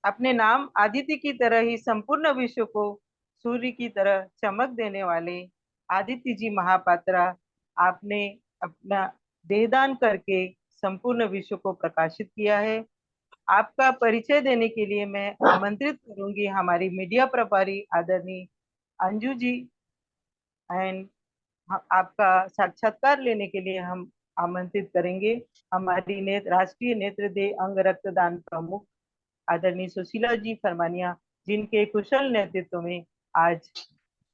अपने नाम आदित्य की तरह ही संपूर्ण विश्व को सूर्य की तरह चमक देने वाले आदित्य जी महापात्रा, आपने अपना देहदान करके संपूर्ण विश्व को प्रकाशित किया है। आपका परिचय देने के लिए मैं आमंत्रित करूंगी हमारी मीडिया प्रभारी आदरणीय अंजू जी, एंड आपका साक्षात्कार लेने के लिए हम आमंत्रित करेंगे हमारी राष्ट्रीय नेत्र देह अंग रक्तदान प्रमुख आदरणीय सुशीला जी फरमानिया, जिनके कुशल नेतृत्व में आज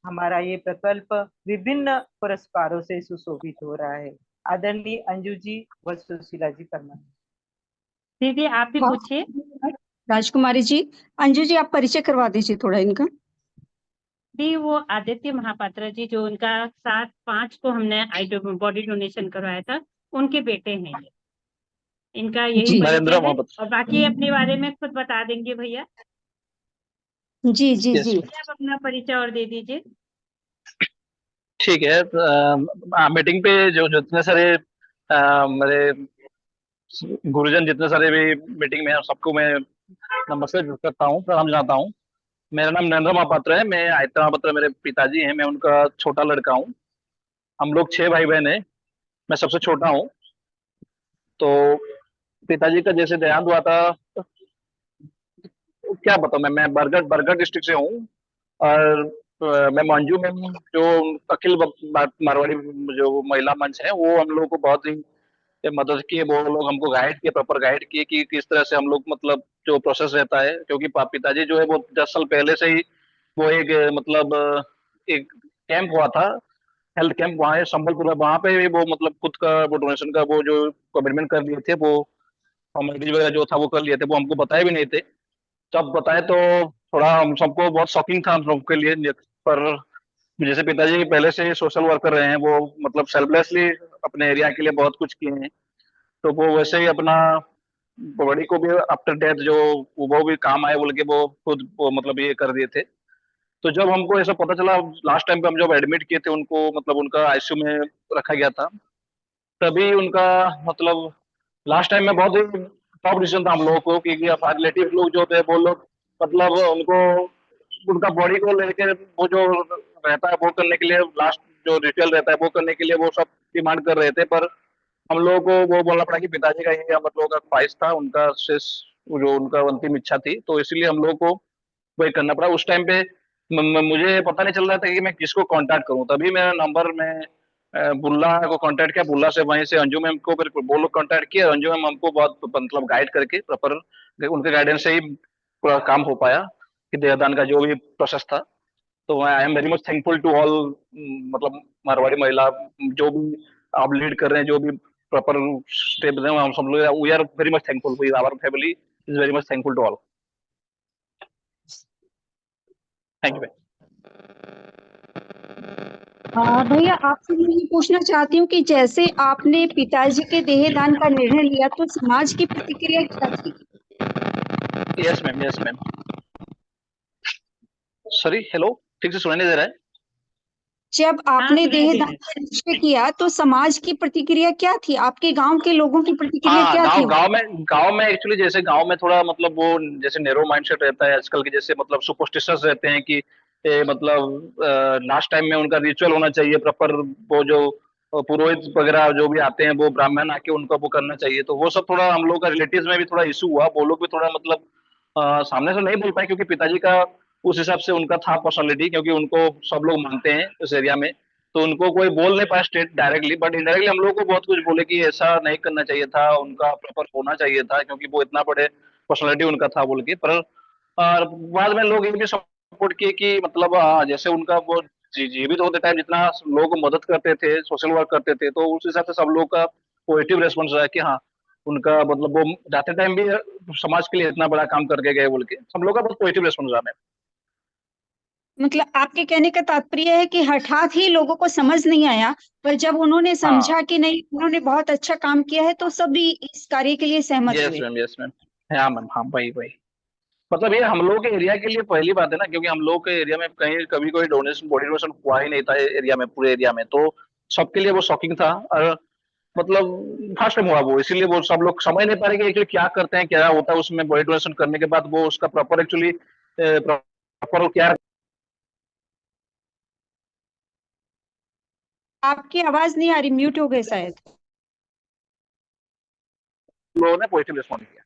हमारा ये प्रकल्प विभिन्न पुरस्कारों से सुशोभित हो रहा है। आदरणीय अंजू जी व सुशीला जी फरमानिया। दीदी आप भी हाँ, पूछिए। राजकुमारी जी। अंजू जी, आप परिचय करवा दीजिए थोड़ा इनका। दी वो आदित्य महापात्रा जी, जो उनका 7/5 को हमने बॉडी डोनेशन करवाया था, उनके बेटे हैं ये। इनका यही जी परिचय नरेंद्र है महापात्र। और बाकी अपने बारे में खुद बता देंगे भैया। जी जी यस, जी। आप अपना परिचय और दे दीजिए। ठीक है। मीटिंग पे जो जितने सारे मेरे गुरुजन जितने सारे भी मीटिंग में हैं, सबको मैं नमस्ते करता हूँ, प्रणाम जनाता हूँ। मेरा नाम नरेंद्र महापात्र है। मैं आदित्य महापात्र मेरे पिताजी हैं। मैं उनका छोटा लड़का हूँ। हम लोग 6 भाई बहन हैं। मैं सबसे छोटा हूँ। तो पिताजी का जैसे देहांत हुआ था, क्या बताऊँ मैं बरगढ़ बरगढ़ डिस्ट्रिक्ट से हूँ। और मैं मंजू में हूँ, जो अखिल मारवाड़ी जो महिला मंच है, वो हम लोगों को बहुत ही मदद की है। वो लोग हमको गाइड किए, प्रॉपर गाइड किए कि किस तरह से हम लोग मतलब जो प्रोसेस रहता है, क्योंकि पिताजी जो है वो 10 साल पहले से ही वो एक मतलब एक कैंप हुआ था, हेल्थ कैंप वहाँ है संबलपुर में। वहाँ पे भी वो मतलब खुद का वो डोनेशन का वो जो कमिटमेंट कर लिए थे, वो फॉर्मेलिटीज वगैरह जो था वो कर लिए थे। वो हमको बताए भी नहीं थे। जब बताए तो थोड़ा हम सबको बहुत शॉकिंग था हम सबके लिए। पर जैसे पिताजी पहले से सोशल वर्कर रहे हैं, वो मतलब सेल्फलेसली अपने एरिया के लिए बहुत कुछ किए हैं। तो वो वैसे ही अपना बॉडी को भी आफ्टर डेथ जो वो भी काम आए बोल के वो खुद वो मतलब ये कर दिए थे। तो जब हमको ऐसा पता चला लास्ट टाइम पे, हम जब एडमिट किए थे उनको, मतलब उनका आईसीयू में रखा गया था, तभी उनका मतलब लास्ट टाइम में बहुत ही टॉप डिसीजन था हम लोगों को, क्योंकि रिलेटिव लोग जो थे वो लोग मतलब उनको उनका बॉडी को लेकर वो जो रहता है वो करने के लिए, लास्ट जो रिचुअल रहता है वो करने के लिए वो सब डिमांड कर रहे थे। पर हम लोगों को वो बोलना पड़ा कि पिताजी का ये हम लोगों का ख्वाहिश था, उनका शेष जो उनका अंतिम इच्छा थी, तो इसलिए हम लोग को वही करना पड़ा। उस टाइम पे मुझे पता नहीं चल रहा था कि मैं किसको कांटेक्ट करूं। तभी मेरा नंबर में बुल्ला को कांटेक्ट किया। बुल्ला से वहीं से अंजू मैम को फिर वो लोग कांटेक्ट किया। अंजू मैम हमको बहुत मतलब गाइड करके प्रॉपर उनके गाइडेंस से ही पूरा काम हो पाया कि देहदान का जो भी प्रोसेस था। तो I am very much thankful to all, मतलब मारवाड़ी महिला जो भी आप लीड कर रहे हैं, जो भी प्रॉपर स्टेप हैं, हम सब लोग we are very much thankful. We our family is very much thankful to all. Thank you. भैया, आपसे मैं ये पूछना चाहती हूँ कि जैसे आपने पिताजी के देहदान का निर्णय लिया तो समाज की प्रतिक्रिया क्या थी? Yes ma'am, yes ma'am. Sorry, hello, ठीक से सुनाई नहीं दे रहा है। जब हाँ आपने सुनाई दे रहा देहदान है। का निश्चय किया तो समाज की प्रतिक्रिया क्या थी? आपके गांव के लोगों की प्रतिक्रिया हाँ, क्या थी? गांव में एक्चुअली जैसे गांव में थोड़ा मतलब वो जैसे नैरो माइंडसेट रहता है आजकल के, जैसे मतलब सुपरस्टिशस रहते हैं कि मतलब लास्ट टाइम में उनका रिचुअल होना चाहिए प्रॉपर। वो जो पुरोहित वगैरह जो भी आते हैं वो ब्राह्मण आके उनका वो करना चाहिए। तो वो सब थोड़ा हम लोग का रिलेटिव्स में भी थोड़ा इशू हुआ। वो लोग भी थोड़ा मतलब सामने से नहीं बोल पाए, क्योंकि पिताजी का उस हिसाब से उनका था पर्सनालिटी, क्योंकि उनको सब लोग मानते हैं उस एरिया में। तो उनको कोई बोल नहीं पाया स्टेट डायरेक्टली, बट इनडायरेक्टली हम लोगों को बहुत कुछ बोले कि ऐसा नहीं करना चाहिए था, उनका प्रॉपर होना चाहिए था, क्योंकि वो इतना बड़े पर्सनालिटी उनका था बोल के। पर और बाद में लोग ये भी सपोर्ट किए कि मतलब जैसे उनका वो जीवित होते टाइम जितना लोग मदद करते थे, सोशल वर्क करते थे, तो उस हिसाब से सब लोग का पॉजिटिव रेस्पॉन्स रहा कि हाँ, उनका मतलब वो जाते टाइम भी समाज के लिए इतना बड़ा काम करके गए बोल के सब लोग का बहुत पॉजिटिव रेस्पॉन्स रहा। मतलब आपके कहने का तात्पर्य है कि हठात ही लोगों को समझ नहीं आया, पर जब उन्होंने हाँ, समझा कि नहीं, उन्होंने बहुत अच्छा काम किया है, तो सभी इस कार्य के लिए सहमत यस हुए। Ma'am, yes ma'am. हाँ मैम, हाँ वही वही। मतलब ये हम लोग के एरिया के लिए पहली बात है ना, क्योंकि हम लोग के एरिया में कहीं कभी कोई डोनेशन बॉडी डोनेशन हुआ ही नहीं था एरिया में, पूरे एरिया में। तो सबके लिए वो शॉकिंग था। और मतलब फर्स्ट टाइम हुआ वो, इसीलिए वो सब लोग समझ नहीं पा रहे कि एक्चुअली क्या करते हैं, क्या होता है उसमें बॉडी डोनेशन करने के बाद, वो उसका प्रॉपर एक्चुअली प्रॉपर क्या आपकी आवाज नहीं आ रही, म्यूट हो गए शायद। लोगों ने पॉजिटिव रिस्पॉन्ड किया।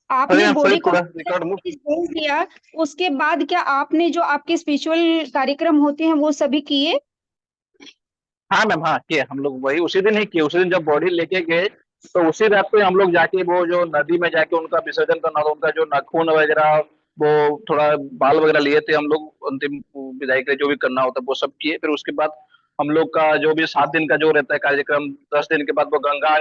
आपने बॉडी को थोड़ा रिकॉर्ड मूव। भेज दिया, उसके बाद क्या आपने जो आपके स्पिरिचुअल कार्यक्रम होते हैं वो सभी किए? हाँ मैम, हाँ किए हम लोग, वही उसी दिन ही किए। उसी दिन जब बॉडी लेके गए तो उसी रात पे हम लोग जाके वो जो नदी में जाके उनका विसर्जन करना था, उनका जो नाखून वगैरह, वो थोड़ा बाल वगैरह लिए थे हम लोग, अंतिम विदाई के जो भी करना होता है वो सब किए। फिर उसके बाद हम लोग का जो भी 7 दिन का जो रहता है कार्यक्रम, 10 दिन के बाद वो गंगा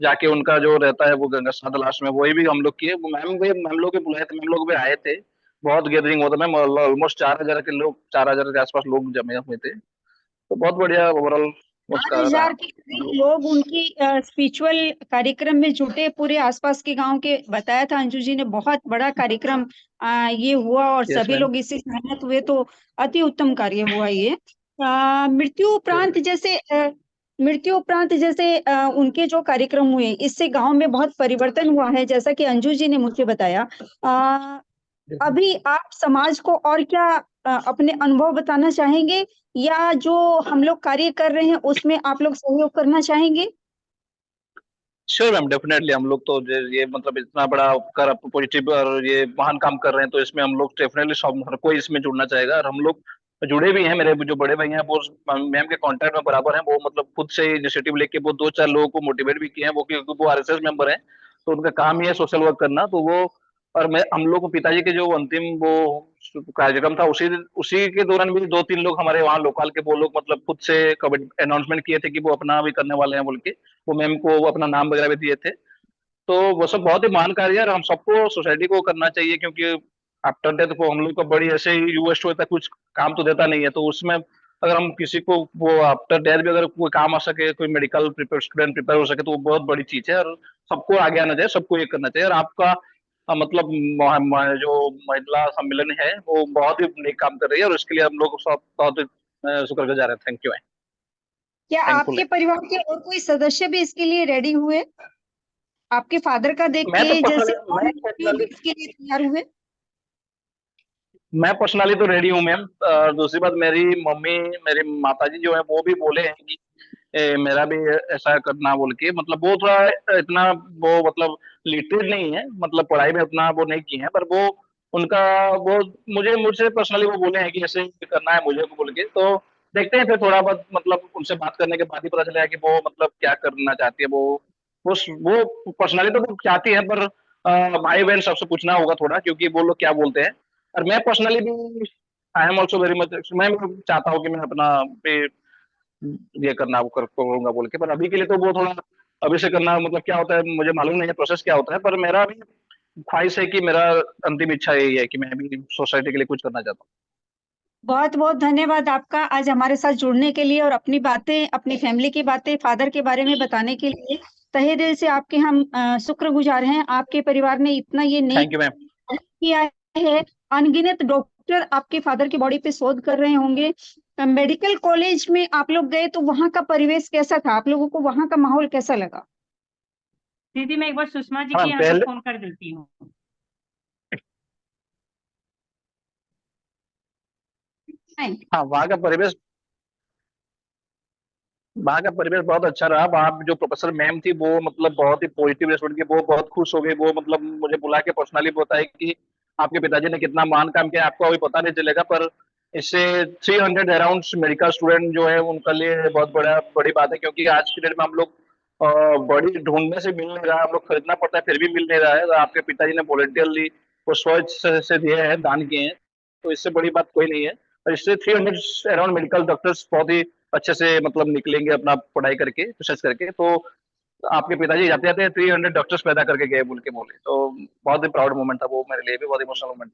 जाके उनका जो रहता है वो गंगा स्नान लास्ट में, वही भी हम लोग किए। वो मैम भी, मैम लोग भी बुलाए थे, मैम लोग भी आए थे। बहुत गैदरिंग होता मैम, ऑलमोस्ट 4,000 के लोग, 4,000 के आसपास लोग जमे हुए थे। तो बहुत बढ़िया ओवरऑल उसका रहा। 4,000 के करीब लोग उनकी स्पिरिचुअल कार्यक्रम में जुटे, पूरे आसपास के गांव के। बताया था अंजू जी ने, बहुत बड़ा कार्यक्रम ये हुआ और यस सभी मैम। लोग इससे सहमत हुए, तो अति उत्तम कार्य हुआ ये। मृत्यु उपरांत जैसे उनके जो कार्यक्रम हुए, इससे गांव में बहुत परिवर्तन हुआ है, जैसा कि अंजू जी ने मुझे बताया। अभी आप समाज को और क्या अपने अनुभव बताना चाहेंगे, या जो हम लोग कार्य कर रहे हैं उसमें आप लोग सहयोग करना चाहेंगे? श्योर मैम, डेफिनेटली हम लोग तो ये मतलब इतना बड़ा कर पॉजिटिव और ये महान काम कर रहे हैं, तो इसमें हम लोग डेफिनेटली सब, हर कोई इसमें जुड़ना चाहेगा। और हम लोग जुड़े भी हैं, मेरे जो बड़े भाई हैं वो मैम के कांटेक्ट में बराबर हैं। वो मतलब खुद से इनिशिएटिव लेके वो 2-4 लोगों को मोटिवेट भी किए हैं, वो क्योंकि वो आरएसएस मेंबर हैं, तो उनका काम ही है सोशल वर्क करना। तो वो, और मैं, हम लोग को पिताजी के जो अंतिम वो कार्यक्रम था, उसी उसी के दौरान भी 2-3 लोग हमारे वहाँ लोकल के, वो लोग मतलब खुद से अनाउंसमेंट किए थे कि वो अपना भी करने वाले हैं बोल के, वो मैम को अपना नाम वगैरह भी दिए थे। तो वो सब बहुत ही महान कार्य है और हम सबको, सोसाइटी को करना चाहिए, क्योंकि आफ्टर डेथ को हम लोग को बड़ी ऐसे ही यूएस होता है, कुछ काम तो देता नहीं है। तो उसमें अगर हम किसी को वो आफ्टर डेथ भी अगर कोई काम आ सके, कोई मेडिकल प्रिपेयर स्टूडेंट प्रिपेयर हो सके, तो वो बहुत बड़ी चीज है। और सबको आगे आना चाहिए, सबको ये करना चाहिए। और आपका मतलब जो महिला सम्मेलन है वो बहुत ही नेक काम कर रही है, और उसके लिए हम लोग सब बहुत ही शुक्रगुजार है। थैंक यू, क्या थैंकफुल आपके है। परिवार के और कोई सदस्य भी इसके लिए रेडी हुए? आपके फादर का देख मैं तो के जैसे पर्सनली और मैं मृत्यु भी पर्सनली इसके लिए तैयार हुए? मैं पर्सनली तो रेडी हूँ मैम। दूसरी बात, मेरी मम्मी, मेरी माताजी जो है वो भी बोले हैं कि मेरा भी ऐसा करना बोल के। मतलब वो थोड़ा इतना वो मतलब लिटरेट नहीं है, मतलब पढ़ाई में उतना वो नहीं किए हैं, पर वो उनका वो मुझसे पर्सनली वो बोले हैं कि ऐसे ही करना है मुझे को बोल के। तो देखते हैं फिर थोड़ा बहुत, मतलब उनसे बात करने के बाद ही पता चलेगा कि वो मतलब क्या करना चाहती है। वो पर्सनली तो वो चाहती है, पर भाई बहन सबसे पूछना होगा थोड़ा, क्योंकि वो लोग क्या बोलते हैं। और मैं पर्सनली भी, I am also very much, मैं भी चाहता हूँ कि मैं अपना पे ये करना वो करूंगा बोल के। पर अभी के लिए तो वो थोड़ा, अभी से करना मतलब क्या होता है मुझे मालूम नहीं है, प्रोसेस क्या होता है। पर मेरा भी ख्वाहिश है कि मेरा अंतिम इच्छा यही है कि मैं भी सोसाइटी के लिए कुछ करना चाहता हूँ। बहुत बहुत धन्यवाद आपका आज हमारे साथ जुड़ने के लिए और अपनी बातें, अपनी फैमिली की बातें, फादर के बारे में बताने के लिए। तहे दिल से आपके हम शुक्रगुजार हैं। आपके परिवार ने इतना ये नेक थैंक यू मैम। किया है। अनगिनत डॉक्टर आपके फादर की बॉडी पे शोध कर रहे होंगे। मेडिकल कॉलेज में आप लोग गए तो वहां का परिवेश कैसा था? आप लोगों को वहां का माहौल कैसा लगा? दीदी मैं एक बार सुषमा जी हाँ के यहाँ पे पहले, फोन कर देती हूँ। हाँ वहाँ का परिवेश बहुत अच्छा रहा। वहाँ जो प्रोफेसर मैम थी वो मतलब बहुत ही पॉजिटिव रेस्पॉन्ड की, वो बहुत खुश हो गई। वो मतलब मुझे बुला के पर्सनली बताया कि आपके पिताजी ने कितना महान काम किया, आपको अभी पता नहीं चलेगा, पर इससे 300 अराउंड मेडिकल स्टूडेंट जो है उनके लिए बहुत बड़ी बात है। क्योंकि आज की डेट में हम लोग बॉडी ढूंढने से मिल नहीं रहा, हम लोग खरीदना पड़ता है फिर भी मिल नहीं रहा है। तो आपके पिताजी ने वॉलंटियरली वो स्वच्छ से दिए हैं, दान किए हैं, तो इससे बड़ी बात कोई नहीं है। और इससे 300 अराउंड मेडिकल डॉक्टर्स बहुत ही अच्छे से मतलब निकलेंगे अपना पढ़ाई करके, रिसर्च करके। तो आपके पिताजी जाते जाते 300 डॉक्टर्स पैदा करके गए बोल के बोले, तो बहुत ही प्राउड मोमेंट था वो मेरे लिए भी, बहुत इमोशनल मोमेंट।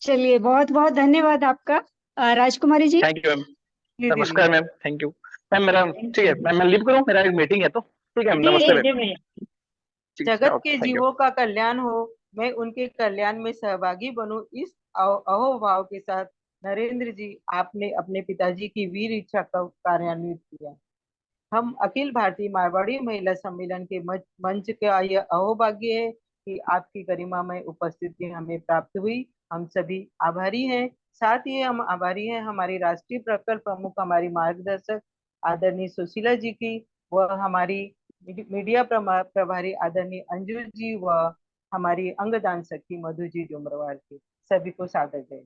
चलिए, बहुत बहुत धन्यवाद आपका। Rajkumari ji. Thank you ma'am. जी दीदी। नमस्कार मैम, थैंक यू मैम। मेरा ठीक है मैम, मैं लीव करूँ, मेरा एक मीटिंग है तो। ठीक है, जी नमस्ते जी जी मैम। भैया। ठीक है, जगत ओके, के थैंक यू। जीवों का कल्याण हो, मैं उनके कल्याण में सहभागी बनूं, इस अहोभाव के साथ नरेंद्र जी आपने अपने पिताजी की वीर इच्छा का कार्यान्वित किया। हम अखिल भारतीय मारवाड़ी महिला सम्मेलन के मंच का यह अहोभाग्य है कि आपकी गरिमामय उपस्थिति हमें प्राप्त हुई। हम सभी आभारी हैं। साथ ही हम आभारी हैं हमारी राष्ट्रीय प्रकल्प प्रमुख, हमारी मार्गदर्शक आदरणीय सुशीला जी की, व हमारी मीडिया प्रभारी आदरणीय अंजू जी, व हमारी अंगदान सखी मधु जी डुमरवार की। सभी को सादर जय।